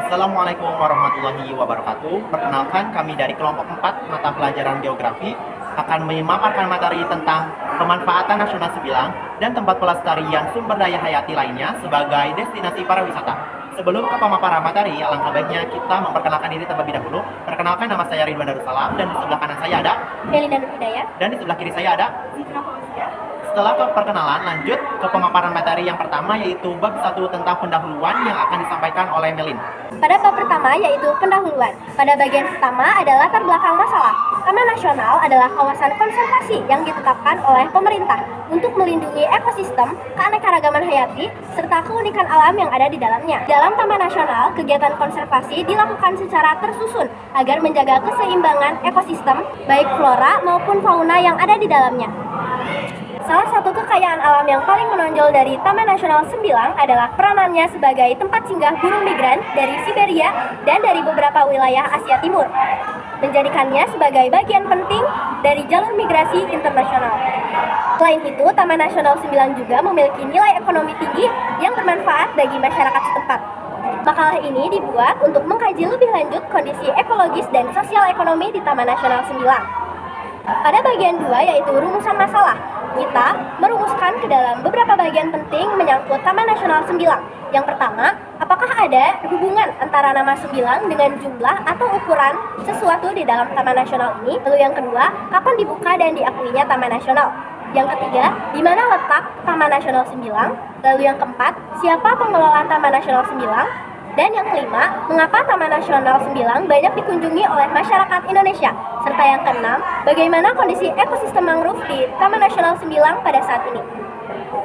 Assalamualaikum warahmatullahi wabarakatuh. Perkenalkan, kami dari kelompok 4 mata pelajaran geografi akan memaparkan materi tentang pemanfaatan nasional Sembilang dan tempat pelestarian sumber daya hayati lainnya sebagai destinasi pariwisata. Sebelum ke pemaparan materi, alangkah baiknya kita memperkenalkan diri terlebih dahulu. Perkenalkan, nama saya Ridwan Darussalam dan di sebelah kanan saya ada Melina Nur Hidayat dan di sebelah kiri saya ada. Zikra Fauzia. Setelah perkenalan, lanjut ke pemaparan materi yang pertama, yaitu bab 1 tentang pendahuluan yang akan disampaikan oleh Melin. Pada bab pertama yaitu pendahuluan. Pada bagian pertama ada latar belakang masalah. Taman Nasional adalah kawasan konservasi yang ditetapkan oleh pemerintah untuk melindungi ekosistem, keanekaragaman hayati, serta keunikan alam yang ada di dalamnya. Dalam Taman Nasional, kegiatan konservasi dilakukan secara tersusun agar menjaga keseimbangan ekosistem, baik flora maupun fauna yang ada di dalamnya. Salah satu kekayaan alam yang paling menonjol dari Taman Nasional Sembilang adalah peranannya sebagai tempat singgah burung migran dari Siberia dan dari beberapa wilayah Asia Timur, menjadikannya sebagai bagian penting dari jalur migrasi internasional. Selain itu, Taman Nasional Sembilang juga memiliki nilai ekonomi tinggi yang bermanfaat bagi masyarakat setempat. Makalah ini dibuat untuk mengkaji lebih lanjut kondisi ekologis dan sosial ekonomi di Taman Nasional Sembilang. Pada bagian 2 yaitu rumusan masalah, kita merumuskan ke dalam beberapa bagian penting menyangkut Taman Nasional Sembilang. Yang pertama, apakah ada hubungan antara nama Sembilang dengan jumlah atau ukuran sesuatu di dalam Taman Nasional ini? Lalu yang kedua, kapan dibuka dan diakuinya Taman Nasional? Yang ketiga, di mana letak Taman Nasional Sembilang? Lalu yang keempat, siapa pengelola Taman Nasional Sembilang? Dan yang kelima, mengapa Taman Nasional Sembilang banyak dikunjungi oleh masyarakat Indonesia? Serta yang keenam, bagaimana kondisi ekosistem mangrove di Taman Nasional Sembilang pada saat ini?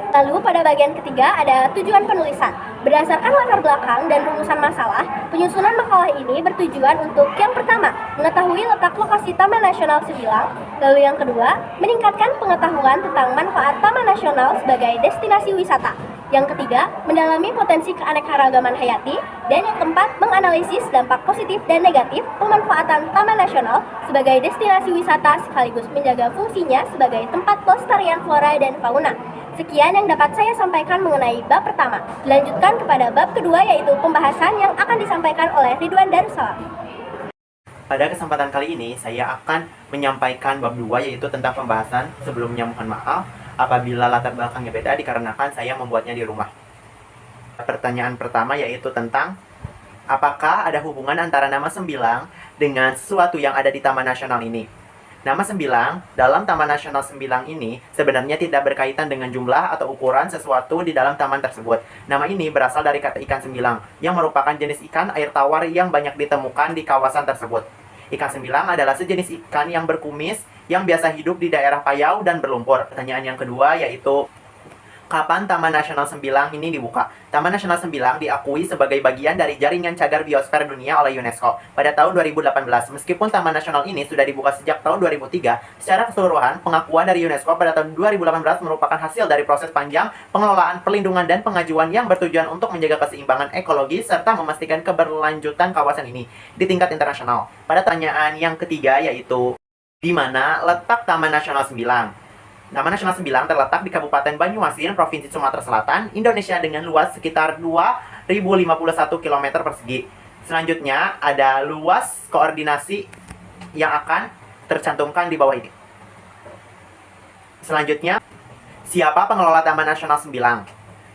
Lalu pada bagian ketiga ada tujuan penulisan. Berdasarkan latar belakang dan rumusan masalah, penyusunan makalah ini bertujuan untuk yang pertama, mengetahui letak lokasi Taman Nasional Sembilang. Lalu yang kedua, meningkatkan pengetahuan tentang manfaat Taman Nasional sebagai destinasi wisata. Yang ketiga, mendalami potensi keanekaragaman hayati. Dan yang keempat, menganalisis dampak positif dan negatif pemanfaatan Taman Nasional sebagai destinasi wisata sekaligus menjaga fungsinya sebagai tempat pelestarian flora dan fauna. Sekian yang dapat saya sampaikan mengenai bab pertama. Dilanjutkan kepada bab kedua yaitu pembahasan yang akan disampaikan oleh Ridwan Darussalam. Pada kesempatan kali ini, saya akan menyampaikan bab 2 yaitu tentang pembahasan. Sebelumnya mohon maaf apabila latar belakangnya beda dikarenakan saya membuatnya di rumah. Pertanyaan pertama yaitu tentang apakah ada hubungan antara nama Sembilang dengan sesuatu yang ada di Taman Nasional ini? Nama Sembilang dalam Taman Nasional Sembilang ini sebenarnya tidak berkaitan dengan jumlah atau ukuran sesuatu di dalam taman tersebut. Nama ini berasal dari kata ikan sembilang, yang merupakan jenis ikan air tawar yang banyak ditemukan di kawasan tersebut. Ikan sembilang adalah sejenis ikan yang berkumis yang biasa hidup di daerah payau dan berlumpur. Pertanyaan yang kedua yaitu, kapan Taman Nasional Sembilang ini dibuka? Taman Nasional Sembilang diakui sebagai bagian dari jaringan cagar biosfer dunia oleh UNESCO pada tahun 2018. Meskipun Taman Nasional ini sudah dibuka sejak tahun 2003, secara keseluruhan pengakuan dari UNESCO pada tahun 2018 merupakan hasil dari proses panjang pengelolaan, perlindungan, dan pengajuan yang bertujuan untuk menjaga keseimbangan ekologi serta memastikan keberlanjutan kawasan ini di tingkat internasional. Pada pertanyaan yang ketiga yaitu, di mana letak Taman Nasional Sembilang? Taman Nasional Sembilang terletak di Kabupaten Banyuasin, Provinsi Sumatera Selatan, Indonesia dengan luas sekitar 2.051 km persegi. Selanjutnya ada luas koordinasi yang akan tercantumkan di bawah ini. Selanjutnya, siapa pengelola Taman Nasional Sembilang?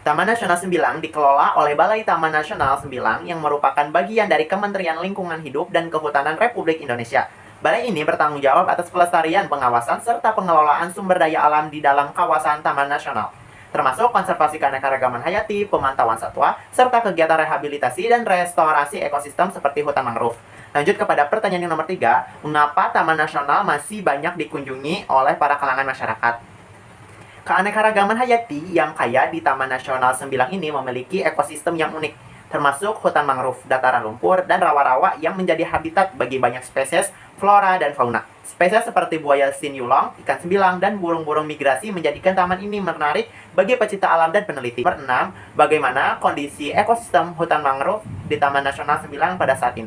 Taman Nasional Sembilang dikelola oleh Balai Taman Nasional Sembilang yang merupakan bagian dari Kementerian Lingkungan Hidup dan Kehutanan Republik Indonesia. Balai ini bertanggung jawab atas pelestarian, pengawasan, serta pengelolaan sumber daya alam di dalam kawasan Taman Nasional, termasuk konservasi keanekaragaman hayati, pemantauan satwa, serta kegiatan rehabilitasi dan restorasi ekosistem seperti hutan mangrove. Lanjut kepada pertanyaan yang nomor 3, mengapa Taman Nasional masih banyak dikunjungi oleh para kalangan masyarakat? Keanekaragaman hayati yang kaya di Taman Nasional Sembilang ini memiliki ekosistem yang unik, termasuk hutan mangrove, dataran lumpur, dan rawa-rawa yang menjadi habitat bagi banyak spesies flora dan fauna. Spesies seperti buaya sinyulong, ikan sembilang, dan burung-burung migrasi menjadikan taman ini menarik bagi pecinta alam dan peneliti. Nomor 6, bagaimana kondisi ekosistem hutan mangrove di Taman Nasional Sembilang pada saat ini?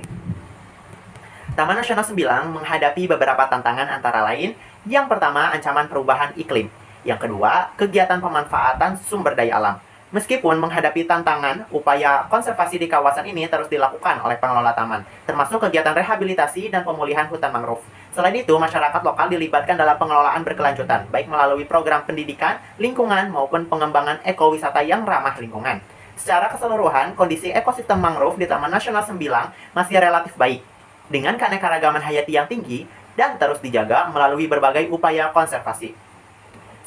Taman Nasional Sembilang menghadapi beberapa tantangan antara lain. Yang pertama, ancaman perubahan iklim. Yang kedua, kegiatan pemanfaatan sumber daya alam. Meskipun menghadapi tantangan, upaya konservasi di kawasan ini terus dilakukan oleh pengelola taman, termasuk kegiatan rehabilitasi dan pemulihan hutan mangrove. Selain itu, masyarakat lokal dilibatkan dalam pengelolaan berkelanjutan, baik melalui program pendidikan, lingkungan, maupun pengembangan ekowisata yang ramah lingkungan. Secara keseluruhan, kondisi ekosistem mangrove di Taman Nasional Sembilang masih relatif baik, dengan keanekaragaman hayati yang tinggi dan terus dijaga melalui berbagai upaya konservasi.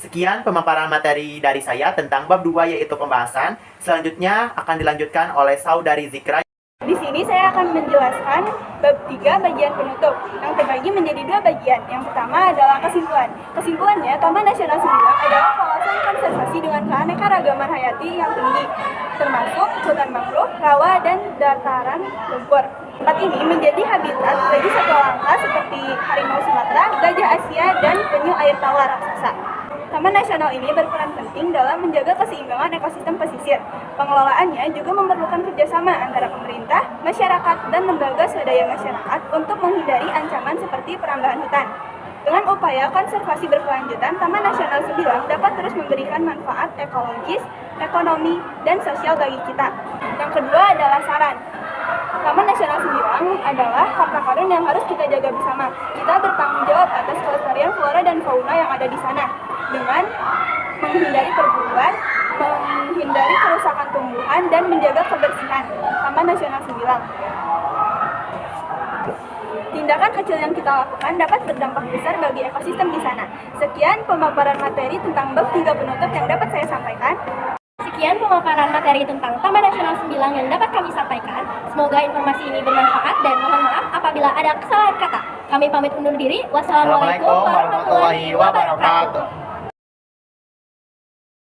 Sekian pemaparan materi dari saya tentang bab 2 yaitu pembahasan. Selanjutnya akan dilanjutkan oleh Saudari Zikra. Di sini saya akan menjelaskan bab 3 bagian penutup yang terbagi menjadi 2 bagian. Yang pertama adalah kesimpulan. Kesimpulannya, Taman Nasional Sembilang adalah kawasan konservasi dengan keanekaragaman hayati yang tinggi, termasuk hutan mangrove, rawa, dan dataran lumpur. Tempat ini menjadi habitat bagi satwa langka seperti harimau Sumatera, gajah Asia, dan penyu air tawar raksasa. Taman Nasional ini berperan penting dalam menjaga keseimbangan ekosistem pesisir. Pengelolaannya juga memerlukan kerjasama antara pemerintah, masyarakat, dan lembaga swadaya masyarakat untuk menghindari ancaman seperti perambahan hutan. Dengan upaya konservasi berkelanjutan, Taman Nasional Sembilang dapat terus memberikan manfaat ekologis, ekonomi, dan sosial bagi kita. Yang kedua adalah saran. Taman Nasional Sembilang adalah harta karun yang harus kita jaga bersama. Kita bertanggung jawab atas kelestarian flora dan fauna yang ada di sana dengan menghindari perburuan, menghindari kerusakan tumbuhan, dan menjaga kebersihan Taman Nasional Sembilang. Tindakan kecil yang kita lakukan dapat berdampak besar bagi ekosistem di sana. Sekian pemaparan materi tentang bab 3 penutup yang dapat saya sampaikan. Sekian pemaparan materi tentang Taman Nasional Sembilang yang dapat kami sampaikan. Semoga informasi ini bermanfaat dan mohon maaf apabila ada kesalahan kata. Kami pamit undur diri. Wassalamualaikum warahmatullahi wabarakatuh.